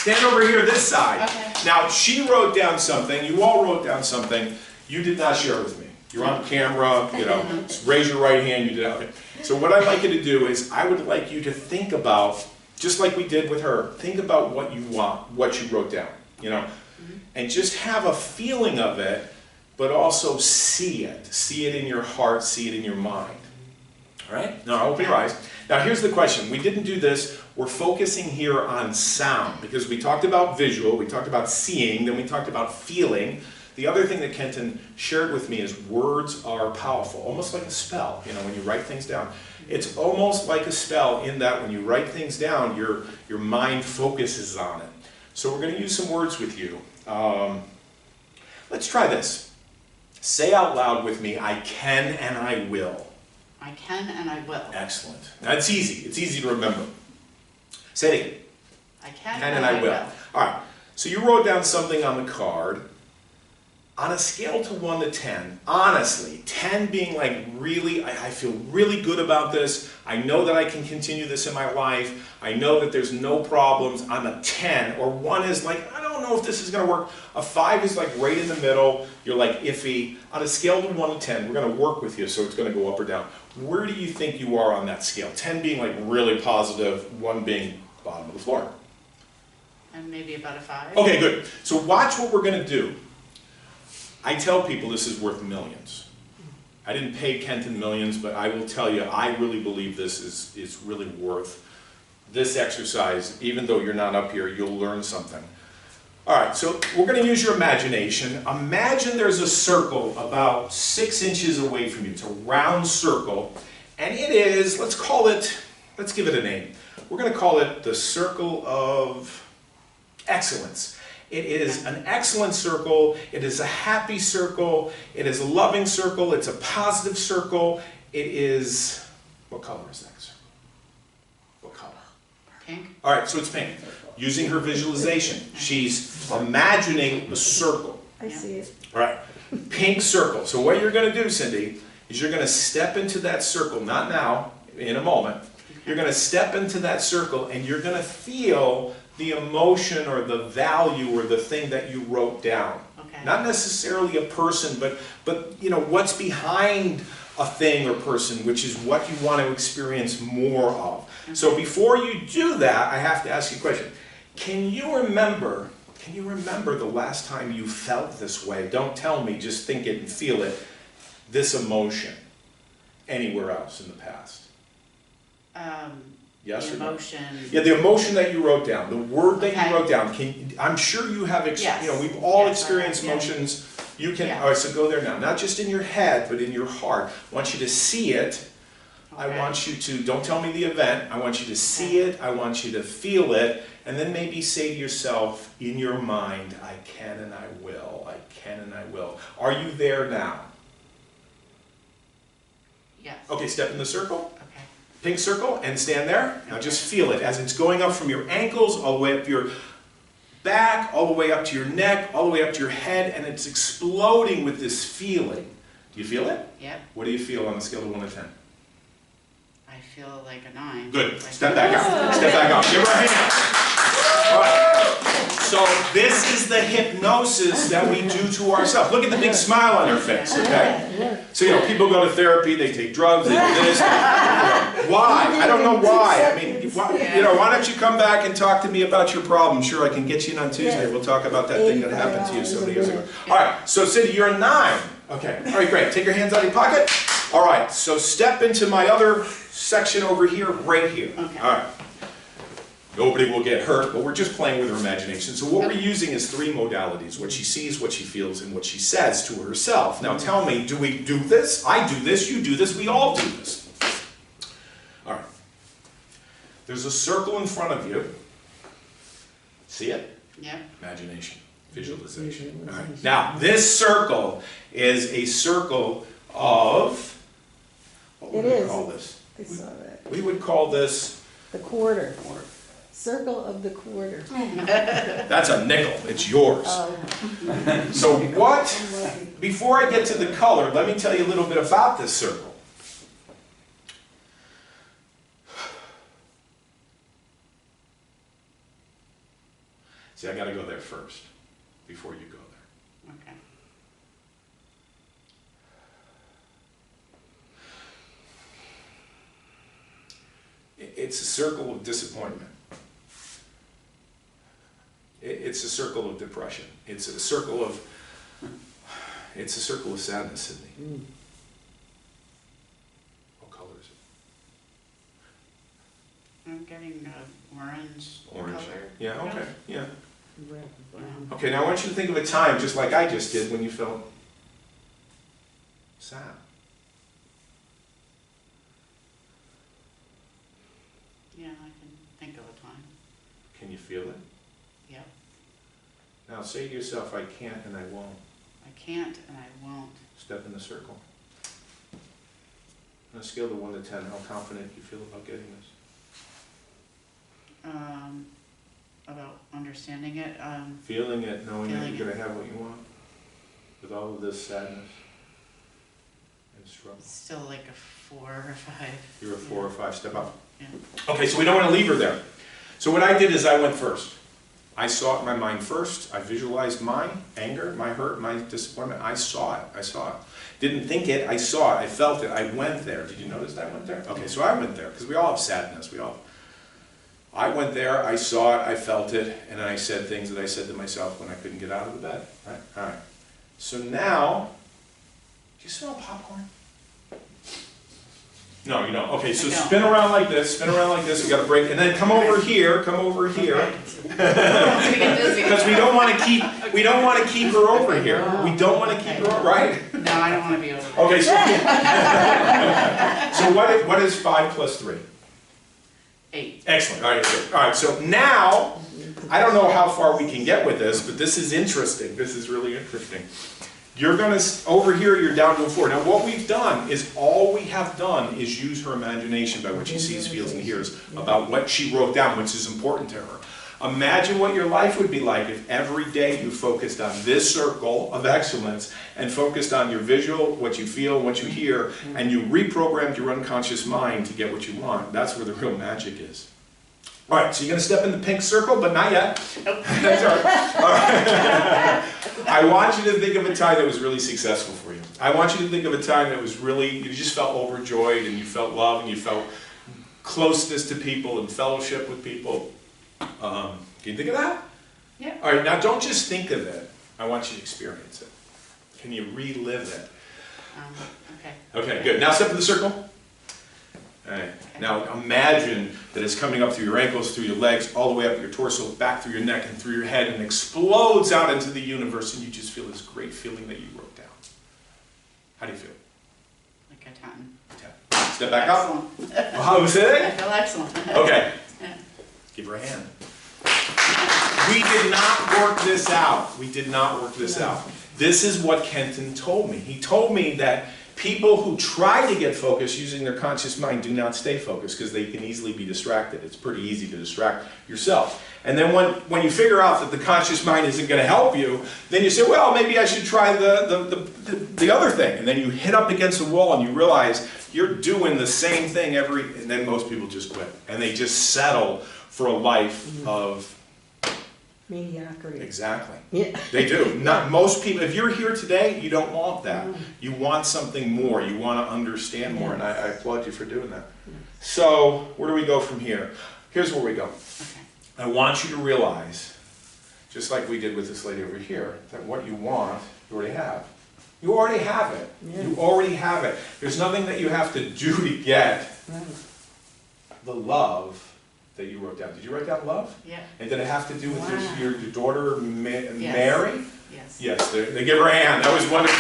stand over here this side. Okay. Now, she wrote down something, you all wrote down something, you did not share with me. You're on camera, you know, raise your right hand, you did okay. So what I'd like you to do is, I would like you to think about, just like we did with her, think about what you want, what you wrote down, you know, and just have a feeling of it, but also see it in your heart, see it in your mind. All right? Now open your eyes. Now here's the question. We didn't do this. We're focusing here on sound because we talked about visual, we talked about seeing, then we talked about feeling. The other thing that Kenton shared with me is words are powerful, almost like a spell, you know, when you write things down. It's almost like a spell in that when you write things down, your mind focuses on it. So we're going to use some words with you. Let's try this. Say out loud with me, I can and I will. I can and I will. Excellent. Now it's easy. It's easy to remember. Say it again. I can And I will. All right. So you wrote down something on the card. On a scale to 1 to 10, honestly, 10 being like really, I feel really good about this. I know that I can continue this in my life. I know that there's no problems. I'm a 10, or 1 is like, I don't know if this is going to work. A 5 is like right in the middle. You're like iffy. On a scale to 1 to 10, we're going to work with you, so it's going to go up or down. Where do you think you are on that scale? 10 being like really positive, 1 being bottom of the floor. And maybe about a 5. Okay, good. So watch what we're going to do. I tell people this is worth millions. I didn't pay Kenton millions, but I will tell you, I really believe this is really worth this exercise. Even though you're not up here, you'll learn something. All right, so we're going to use your imagination. Imagine there's a circle about 6 inches away from you. It's a round circle, and it is, let's give it a name. We're going to call it the circle of excellence. It is an excellent circle, it is a happy circle, it is a loving circle, it's a positive circle, it is, what color is that circle? What color? Pink. All right, so it's pink. Using her visualization, she's imagining the circle. I see it. All right, pink circle. So what you're going to do, Cindy, is you're going to step into that circle, not now, in a moment. You're going to step into that circle and you're going to feel the emotion or the value or the thing that you wrote down. Okay. Not necessarily a person, but you know, what's behind a thing or person, which is what you want to experience more of. Okay. So before you do that, I have to ask you a question. Can you remember the last time you felt this way? Don't tell me, just think it and feel it. This emotion anywhere else in the past? Yes the or no? emotion. Yeah, the emotion that you wrote down, the word that Okay. you wrote down. I'm sure you have, Yes. you know, we've all Yes, experienced yeah. emotions. You can, Yeah. all right, so go there now. Not just in your head, but in your heart. I want you to see it. I Okay. want you to, don't tell me the event, I want you to see it, I want you to feel it, and then maybe say to yourself, in your mind, I can and I will, I can and I will. Are you there now? Yes. Okay, step in the circle. Okay. Pink circle, and stand there. Now just feel it as it's going up from your ankles, all the way up your back, all the way up to your neck, all the way up to your head, and it's exploding with this feeling. Do you feel it? Yep. What do you feel on a scale of 1 to 10? I feel like a 9. Good. Like Step back up. Step back up. Give her a hand. All right. So this is the hypnosis that we do to ourselves. Look at the big smile on her face, okay? So, you know, people go to therapy, they take drugs, they do this. Why? I don't know why. I mean, why don't you come back and talk to me about your problem? Sure, I can get you in on Tuesday. We'll talk about that thing that happened to you so many years ago. All right, so Cindy, you're a 9. Okay, all right, great. Take your hands out of your pocket. All right, so step into my other section over here, right here. Okay. All right. Nobody will get hurt, but we're just playing with her imagination. So what we're using is 3 modalities: what she sees, what she feels, and what she says to herself. Now tell me, do we do this? I do this, you do this, we all do this. All right. There's a circle in front of you. See it? Yep. Imagination, visualization. All right. Now, this circle is a circle of, what would we call this? I saw that. We would call this The quarter. Circle of the quarter. That's a nickel. It's yours. Oh. So what, before I get to the color, let me tell you a little bit about this circle. See, I gotta go there first, before you go there. Okay. It's a circle of disappointment. It's a circle of depression. It's a circle of sadness, Sydney. What color is it? I'm getting orange Orange. color. Yeah, okay, yeah. Red, brown. Okay, now I want you to think of a time, just like I just did, when you felt sad. Yeah, I can think of a time. Can you feel it? Yep. Now say to yourself, I can't and I won't. I can't and I won't. Step in the circle. On a scale of 1 to 10, how confident do you feel about getting this? About understanding it. Feeling it, knowing that Feeling you're going to have what you want, with all of this sadness and struggle. Still like a 4 or 5. You're a 4 or 5, step up. Yeah. Okay, so we don't want to leave her there. So what I did is I went first. I saw it in my mind first. I visualized my anger, my hurt, my disappointment. I saw it. I saw it. Didn't think it. I saw it. I felt it. I went there. Did you notice that I went there? Okay, so I went there because we all have sadness. I went there. I saw it. I felt it, and then I said things that I said to myself when I couldn't get out of the bed. Right? All right. So now, do you smell popcorn? No, you don't. Okay, so I don't. spin around like this. Spin around like this. We got to break, and then come over here. Come over here. Because we don't want to keep her over here. We don't want to keep her, right? No, I don't want to be over there. Okay, so what is 5 plus 3? 8. Excellent. All right, good. All right. So now, I don't know how far we can get with this, but this is interesting. This is really interesting. You're going to, over here, you're down to a 4. Now, what we've done is, all we have done is use her imagination by what she sees, feels, and hears about what she wrote down, which is important to her. Imagine what your life would be like if every day you focused on this circle of excellence and focused on your visual, what you feel, what you hear, and you reprogrammed your unconscious mind to get what you want. That's where the real magic is. All right, so you're going to step in the pink circle, but not yet. That's all right. All right. I want you to think of a time that was really successful for you. I want you to think of a time that was really, you just felt overjoyed and you felt love and you felt closeness to people and fellowship with people. Can you think of that? Yeah. All right, now don't just think of it. I want you to experience it. Can you relive it? Okay. Okay, good. Now step in the circle. All right. Now imagine that it's coming up through your ankles, through your legs, all the way up your torso, back through your neck, and through your head, and explodes out into the universe, and you just feel this great feeling that you wrote down. How do you feel? Like a 10. 10. Step back up. Excellent. How was I it? feel excellent. Okay. Yeah. Give her a hand. We did not work this out. We did not work this out. This is what Kenton told me. He told me that people who try to get focused using their conscious mind do not stay focused because they can easily be distracted. It's pretty easy to distract yourself. And then when you figure out that the conscious mind isn't going to help you, then you say, well, maybe I should try the other thing. And then you hit up against the wall and you realize you're doing the same thing and then most people just quit. And they just settle for a life of Mediocrity. exactly. Yeah. They do. Not most people. If you're here today, you don't want that. You want something more. You want to understand more, and I applaud you for doing that. So where do we go from here? Here's where we go. Okay. I want you to realize, just like we did with this lady over here, that what you want, you already have. You already have it. Yeah. You already have it. There's nothing that you have to do to get Right. the love that you wrote down. Did you write down love? Yeah. And did it have to do with Wow. your daughter, Yes. Mary? Yes. Yes, they give her a hand. That was wonderful.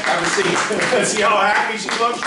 Have a seat. See how happy she looks?